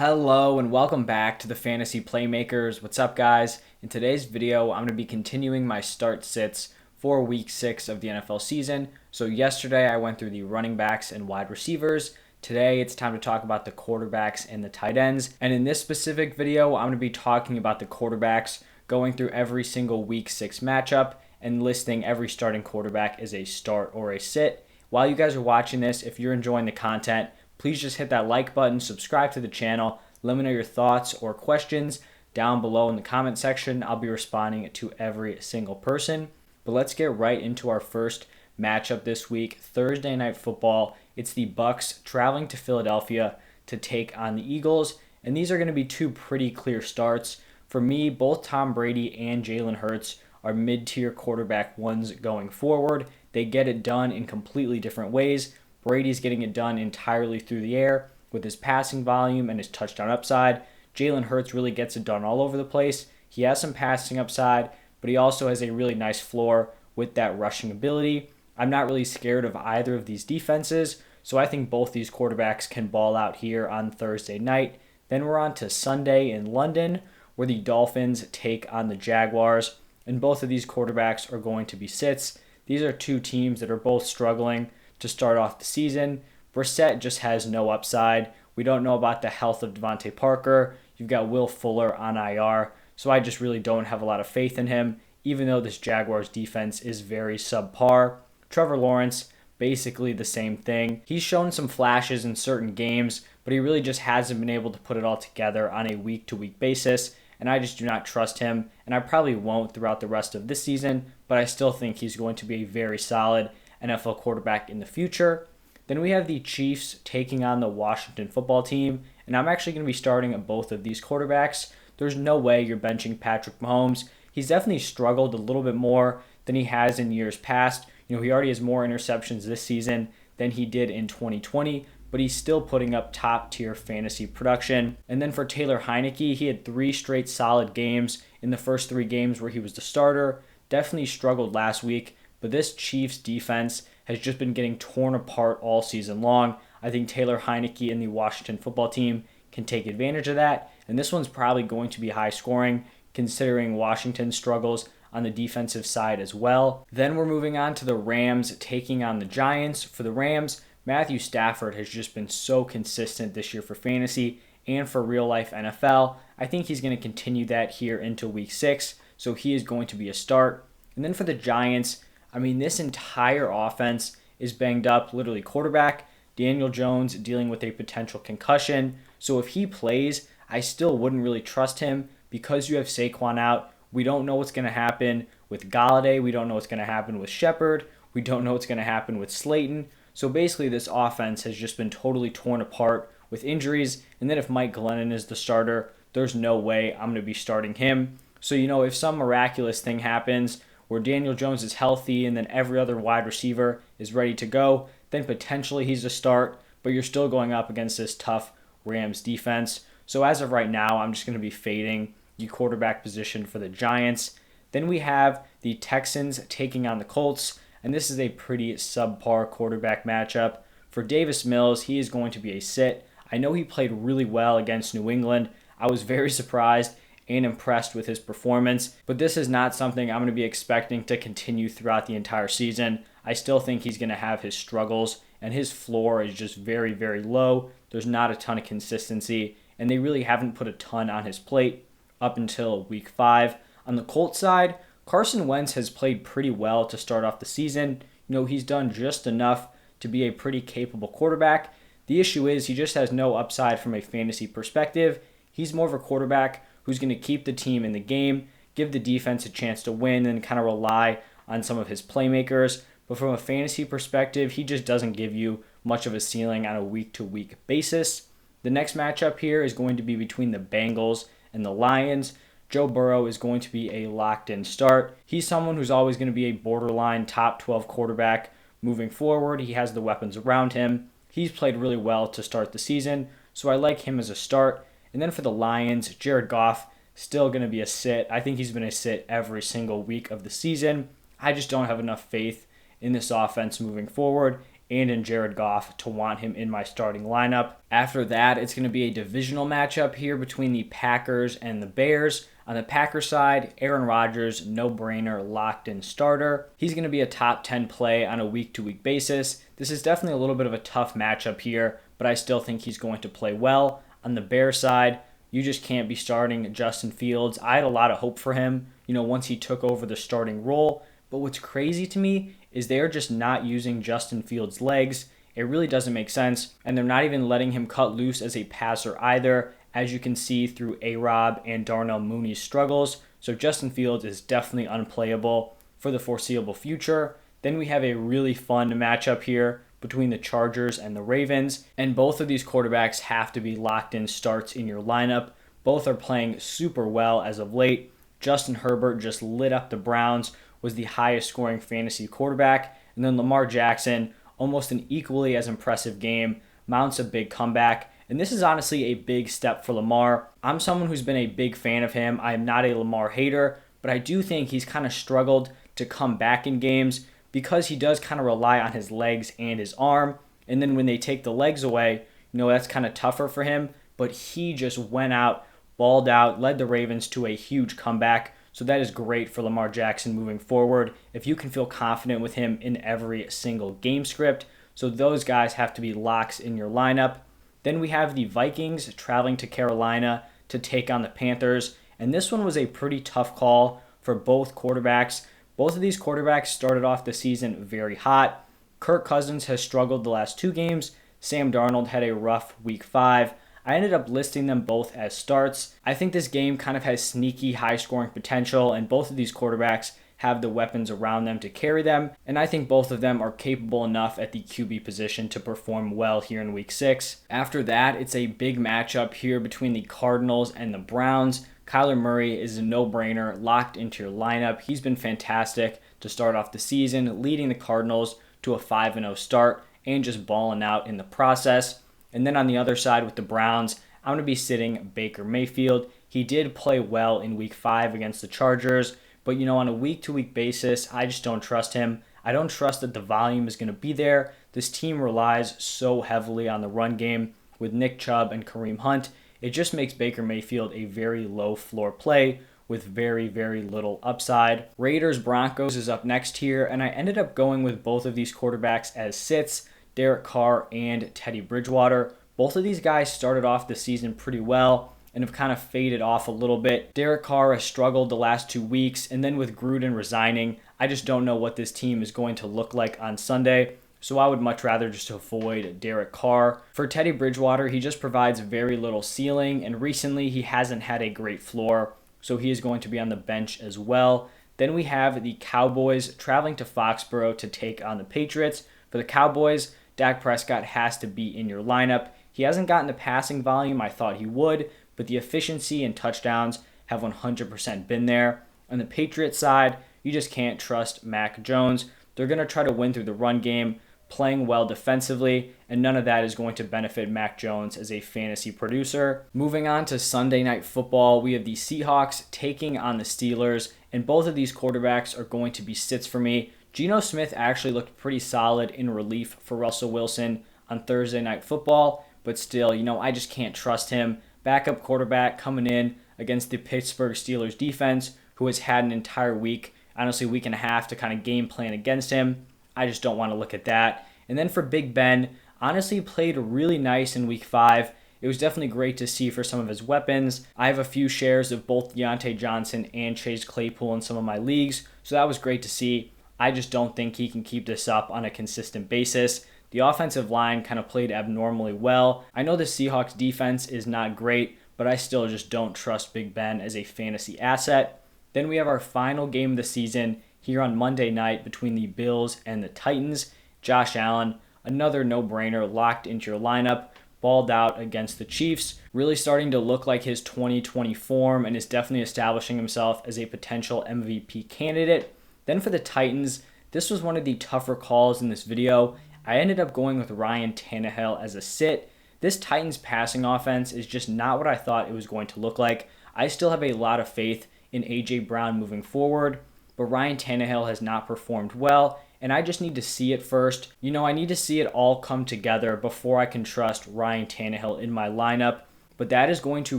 Hello and welcome back to the Fantasy Playmakers. What's up, guys? In today's video, I'm going to be continuing my start sits for week 6 of the NFL season. So yesterday I went through the running backs and wide receivers. Today it's time to talk about the quarterbacks and the tight ends. And in this specific video, I'm going to be talking about the quarterbacks, going through every single week 6 matchup and listing every starting quarterback as a start or a sit. While you guys are watching this, if you're enjoying the content, please just hit that like button, subscribe to the channel, let me know your thoughts or questions down below in the comment section. I'll be responding to every single person. But let's get right into our first matchup this week, Thursday Night Football. It's the Bucs traveling to Philadelphia to take on the Eagles, and these are going to be two pretty clear starts. For me, both Tom Brady and Jalen Hurts are mid-tier quarterback ones going forward. They get it done in completely different ways. Brady's getting it done entirely through the air with his passing volume and his touchdown upside. Jalen Hurts really gets it done all over the place. He has some passing upside, but he also has a really nice floor with that rushing ability. I'm not really scared of either of these defenses, so I think both these quarterbacks can ball out here on Thursday night. Then we're on to Sunday in London, where the Dolphins take on the Jaguars, and both of these quarterbacks are going to be sits. These are two teams that are both struggling to start off the season. Brissett just has no upside. We don't know about the health of Devontae Parker. You've got Will Fuller on IR, so I just really don't have a lot of faith in him, even though this Jaguars defense is very subpar. Trevor Lawrence, basically the same thing. He's shown some flashes in certain games, but he really just hasn't been able to put it all together on a week-to-week basis, and I just do not trust him, and I probably won't throughout the rest of this season, but I still think he's going to be a very solid NFL quarterback in the future. Then we have the Chiefs taking on the Washington football team, and I'm actually going to be starting both of these quarterbacks. There's no way you're benching Patrick Mahomes. He's definitely struggled a little bit more than he has in years past. He already has more interceptions this season than he did in 2020, but he's still putting up top-tier fantasy production. And then for Taylor Heineke, he had 3 straight solid games in the first 3 games where he was the starter. Definitely struggled last week, but this Chiefs defense has just been getting torn apart all season long. I think Taylor Heineke and the Washington football team can take advantage of that, and this one's probably going to be high scoring considering Washington's struggles on the defensive side as well. Then we're moving on to the Rams taking on the Giants. For the Rams, Matthew Stafford has just been so consistent this year for fantasy and for real-life NFL. I think he's going to continue that here into week 6, so he is going to be a start. And then for the Giants, this entire offense is banged up. Literally, quarterback Daniel Jones dealing with a potential concussion. So if he plays, I still wouldn't really trust him because you have Saquon out. We don't know what's going to happen with Galladay. We don't know what's going to happen with Shepard. We don't know what's going to happen with Slayton. So basically, this offense has just been totally torn apart with injuries. And then if Mike Glennon is the starter, there's no way I'm going to be starting him. So, if some miraculous thing happens where Daniel Jones is healthy and then every other wide receiver is ready to go, then potentially he's a start, but you're still going up against this tough Rams defense. So as of right now, I'm just going to be fading the quarterback position for the Giants. Then we have the Texans taking on the Colts, and this is a pretty subpar quarterback matchup. For Davis Mills, he is going to be a sit. I know he played really well against New England. I was very surprised and impressed with his performance, but this is not something I'm going to be expecting to continue throughout the entire season. I still think he's going to have his struggles, and his floor is just very, very low. There's not a ton of consistency, and they really haven't put a ton on his plate up until week 5. On the Colts side, Carson Wentz has played pretty well to start off the season. He's done just enough to be a pretty capable quarterback. The issue is he just has no upside from a fantasy perspective. He's more of a quarterback who's going to keep the team in the game, give the defense a chance to win, and kind of rely on some of his playmakers. But from a fantasy perspective, he just doesn't give you much of a ceiling on a week-to-week basis. The next matchup here is going to be between the Bengals and the Lions. Joe Burrow is going to be a locked-in start. He's someone who's always going to be a borderline top 12 quarterback moving forward. He has the weapons around him. He's played really well to start the season, so I like him as a start. And then for the Lions, Jared Goff, still going to be a sit. I think he's been a sit every single week of the season. I just don't have enough faith in this offense moving forward. and in Jared Goff to want him in my starting lineup. After that, it's going to be a divisional matchup here between the Packers and the Bears. On the Packers side, Aaron Rodgers, no-brainer, locked-in starter. He's going to be a top 10 play on a week-to-week basis. This is definitely a little bit of a tough matchup here, but I still think he's going to play well. On the Bears side, you just can't be starting Justin Fields. I had a lot of hope for him, once he took over the starting role. But what's crazy to me is they're just not using Justin Fields' legs. It really doesn't make sense. And they're not even letting him cut loose as a passer either, as you can see through A-Rob and Darnell Mooney's struggles. So Justin Fields is definitely unplayable for the foreseeable future. Then we have a really fun matchup here between the Chargers and the Ravens. And both of these quarterbacks have to be locked-in starts in your lineup. Both are playing super well as of late. Justin Herbert just lit up the Browns, was the highest scoring fantasy quarterback. And then Lamar Jackson, almost an equally as impressive game, mounts a big comeback. And this is honestly a big step for Lamar. I'm someone who's been a big fan of him. I am not a Lamar hater, but I do think he's kind of struggled to come back in games because he does kind of rely on his legs and his arm. And then when they take the legs away, that's kind of tougher for him. But he just went out, balled out, led the Ravens to a huge comeback. So that is great for Lamar Jackson moving forward if you can feel confident with him in every single game script. So those guys have to be locks in your lineup. Then we have the Vikings traveling to Carolina to take on the Panthers. And this one was a pretty tough call for both quarterbacks. Both of these quarterbacks started off the season very hot. Kirk Cousins has struggled the last 2 games. Sam Darnold had a rough week 5. I ended up listing them both as starts. I think this game kind of has sneaky high-scoring potential, and both of these quarterbacks have the weapons around them to carry them, and I think both of them are capable enough at the QB position to perform well here in Week 6. After that, it's a big matchup here between the Cardinals and the Browns. Kyler Murray is a no-brainer, locked into your lineup. He's been fantastic to start off the season, leading the Cardinals to a 5-0 start and just balling out in the process. And then on the other side with the Browns, I'm going to be sitting Baker Mayfield. He did play well in Week 5 against the Chargers, but on a week-to-week basis, I just don't trust him. I don't trust that the volume is going to be there. This team relies so heavily on the run game with Nick Chubb and Kareem Hunt. It just makes Baker Mayfield a very low floor play with very, very little upside. Raiders Broncos is up next here, and I ended up going with both of these quarterbacks as sits. Derek Carr and Teddy Bridgewater. Both of these guys started off the season pretty well and have kind of faded off a little bit. Derek Carr has struggled the last 2 weeks, and then with Gruden resigning, I just don't know what this team is going to look like on Sunday, so I would much rather just avoid Derek Carr. For Teddy Bridgewater, he just provides very little ceiling, and recently he hasn't had a great floor, so he is going to be on the bench as well. Then we have the Cowboys traveling to Foxborough to take on the Patriots. For the Cowboys, Dak Prescott has to be in your lineup. He hasn't gotten the passing volume I thought he would, but the efficiency and touchdowns have 100% been there. On the Patriots side, you just can't trust Mac Jones. They're going to try to win through the run game, playing well defensively, and none of that is going to benefit Mac Jones as a fantasy producer. Moving on to Sunday Night Football, we have the Seahawks taking on the Steelers, and both of these quarterbacks are going to be sits for me. Geno Smith actually looked pretty solid in relief for Russell Wilson on Thursday Night Football, but still, I just can't trust him. Backup quarterback coming in against the Pittsburgh Steelers defense, who has had an entire week, honestly week and a half to kind of game plan against him. I just don't want to look at that. And then for Big Ben, honestly played really nice in Week 5. It was definitely great to see for some of his weapons. I have a few shares of both Deontay Johnson and Chase Claypool in some of my leagues, so that was great to see. I just don't think he can keep this up on a consistent basis. The offensive line kind of played abnormally well. I know the Seahawks defense is not great, but I still just don't trust Big Ben as a fantasy asset. Then we have our final game of the season here on Monday night between the Bills and the Titans. Josh Allen, another no-brainer, locked into your lineup, balled out against the Chiefs, really starting to look like his 2020 form and is definitely establishing himself as a potential MVP candidate. Then for the Titans, this was one of the tougher calls in this video. I ended up going with Ryan Tannehill as a sit. This Titans passing offense is just not what I thought it was going to look like. I still have a lot of faith in A.J. Brown moving forward, but Ryan Tannehill has not performed well, and I just need to see it first. I need to see it all come together before I can trust Ryan Tannehill in my lineup. But that is going to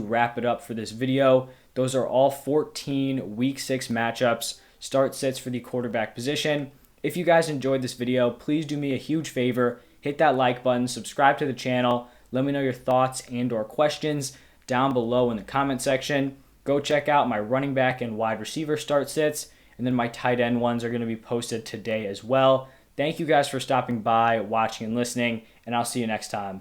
wrap it up for this video. Those are all 14 Week 6 matchups, start sits for the quarterback position. If you guys enjoyed this video, please do me a huge favor. Hit that like button, subscribe to the channel. Let me know your thoughts and or questions down below in the comment section. Go check out my running back and wide receiver start sits, and then my tight end ones are going to be posted today as well. Thank you guys for stopping by, watching, and listening, and I'll see you next time.